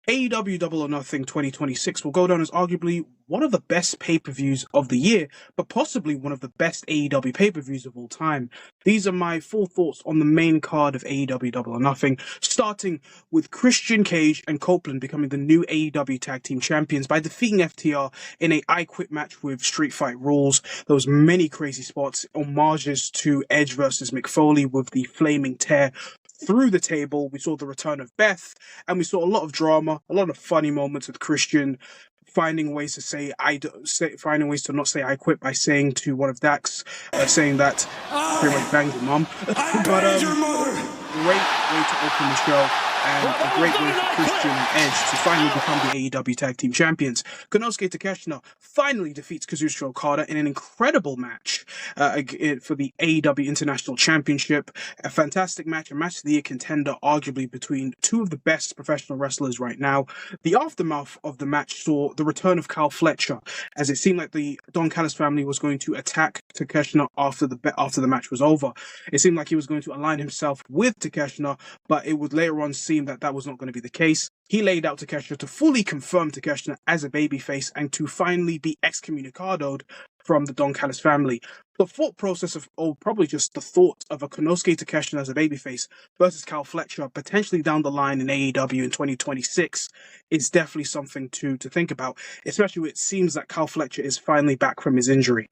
AEW Double or Nothing 2026 will go down as arguably one of the best pay-per-views of the year, but possibly one of the best AEW pay-per-views of all time. These are my full thoughts on the main card of AEW Double or Nothing, starting with Christian Cage and Copeland becoming the new AEW Tag Team Champions by defeating FTR in a I Quit match with Street Fight Rules. There was many crazy spots, homages to Edge versus Mick Foley with the flaming tear through the table. We saw the return of Beth, and we saw a lot of drama, a lot of funny moments with Christian finding ways to finding ways to not say I quit by saying to one of Dax, saying that pretty much banged your mom. But your mother. Great way to open the show, and a great way for Christian and Edge to finally become the AEW Tag Team Champions. Konosuke Takeshita finally defeats Kazuchika Okada in an incredible match for the AEW International Championship. A fantastic match, a match of the year contender, arguably between two of the best professional wrestlers right now. The aftermath of the match saw the return of Kyle Fletcher, as it seemed like the Don Callis family was going to attack Takeshita after the match was over. It seemed like he was going to align himself with Takeshita, but it would later on seem that was not going to be the case. He laid out Takeshita to fully confirm Takeshita as a babyface and to finally be excommunicadoed from the Don Callis family. The thought process probably just the thought of a Konosuke Takeshita as a babyface versus Kyle Fletcher potentially down the line in AEW in 2026 is definitely something to think about, especially when it seems that Kyle Fletcher is finally back from his injury.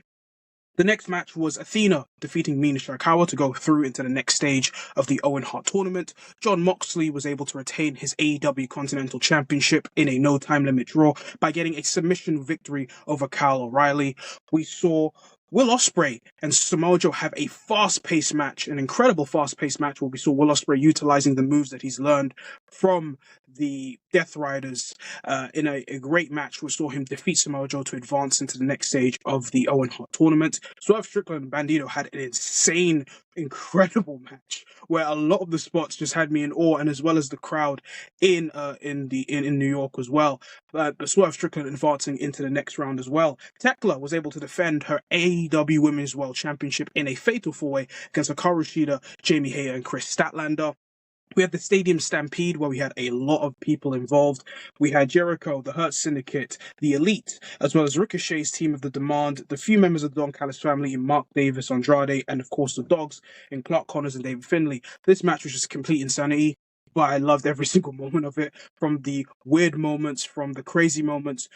The next match was Athena defeating Mina Shirakawa to go through into the next stage of the Owen Hart tournament. John Moxley was able to retain his AEW Continental Championship in a no time limit draw by getting a submission victory over Kyle O'Reilly. We saw Will Ospreay and Samoa Joe have a fast-paced match, an incredible fast-paced match where we saw Will Ospreay utilizing the moves that he's learned from the Death Riders in a great match. We saw him defeat Samoa Joe to advance into the next stage of the Owen Hart tournament. Swerve Strickland and Bandito had an insane, incredible match where a lot of the spots just had me in awe, and as well as the crowd in New York as well. But Swerve Strickland advancing into the next round as well. Tekla was able to defend her AEW Women's World Championship in a fatal four-way against Hikaru Shida, Jamie Hayter, and Chris Statlander. We had the Stadium Stampede, where we had a lot of people involved. We had Jericho, the Hurt Syndicate, the Elite, as well as Ricochet's Team of the Demand, the few members of the Don Callis family in Mark Davis, Andrade, and of course the Dogs in Clark Connors and David Finlay. This match was just complete insanity, but I loved every single moment of it, from the weird moments, from the crazy moments.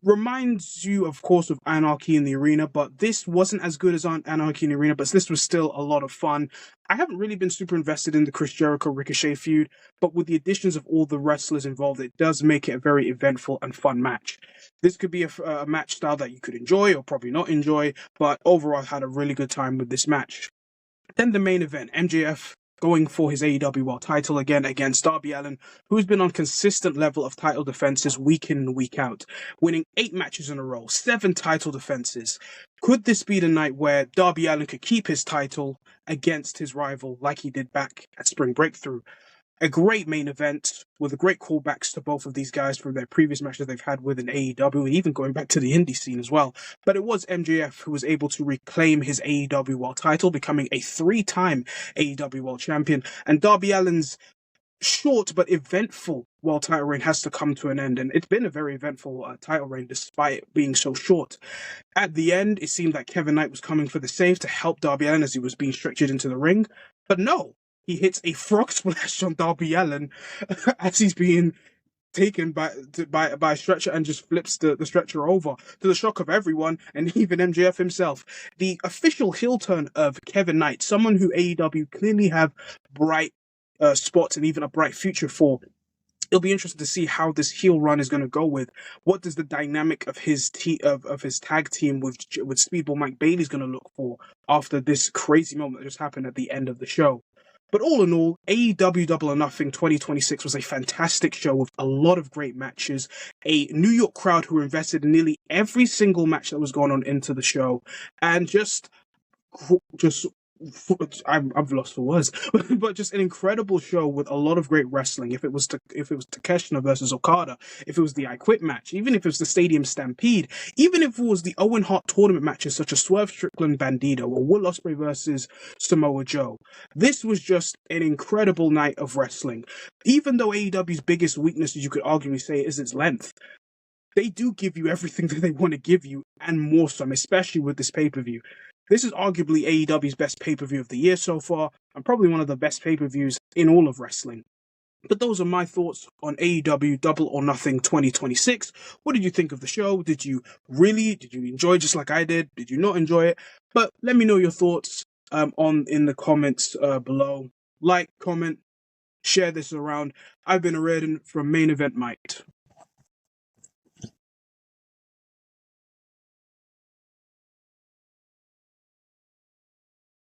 Reminds you, of course, of Anarchy in the Arena, but this wasn't as good as Anarchy in the Arena, but this was still a lot of fun. I haven't really been super invested in the Chris Jericho-Ricochet feud, but with the additions of all the wrestlers involved, it does make it a very eventful and fun match. This could be a match style that you could enjoy or probably not enjoy, but overall I had a really good time with this match. Then the main event, MJF going for his AEW World title again against Darby Allin, who's been on consistent level of title defenses week in and week out, winning 8 matches in a row, 7 title defenses. Could this be the night where Darby Allin could keep his title against his rival like he did back at Spring Breakthrough? A great main event with great callbacks to both of these guys from their previous matches they've had within AEW, and even going back to the indie scene as well. But it was MJF who was able to reclaim his AEW World title, becoming a 3-time AEW World Champion. And Darby Allin's short but eventful world title reign has to come to an end, and it's been a very eventful title reign despite it being so short. At the end, it seemed like Kevin Knight was coming for the save to help Darby Allin as he was being stretchered into the ring, but no. He hits a frog splash on Darby Allin as he's being taken by a stretcher and just flips the stretcher over, to the shock of everyone and even MJF himself. The official heel turn of Kevin Knight, someone who AEW clearly have bright spots and even a bright future for. It'll be interesting to see how this heel run is going to go with. What does the dynamic of his tag team with Speedball Mike Bailey's going to look for after this crazy moment that just happened at the end of the show? But all in all, AEW Double or Nothing 2026 was a fantastic show with a lot of great matches, a New York crowd who were invested in nearly every single match that was going on into the show, and just I've lost for words, but just an incredible show with a lot of great wrestling. If it was Takeshita versus Okada, if it was the I Quit match, even if it was the Stadium Stampede, even if it was the Owen Hart tournament matches such as Swerve Strickland Bandito or Will Ospreay versus Samoa Joe, this was just an incredible night of wrestling. Even though AEW's biggest weakness, you could arguably say, is its length, they do give you everything that they want to give you and more some, especially with this pay-per-view. This is arguably AEW's best pay-per-view of the year so far, and probably one of the best pay-per-views in all of wrestling. But those are my thoughts on AEW Double or Nothing 2026. What did you think of the show? Did you enjoy it just like I did? Did you not enjoy it? But let me know your thoughts in the comments below. Like, comment, share this around. I've been Reardon from Main Event Mike.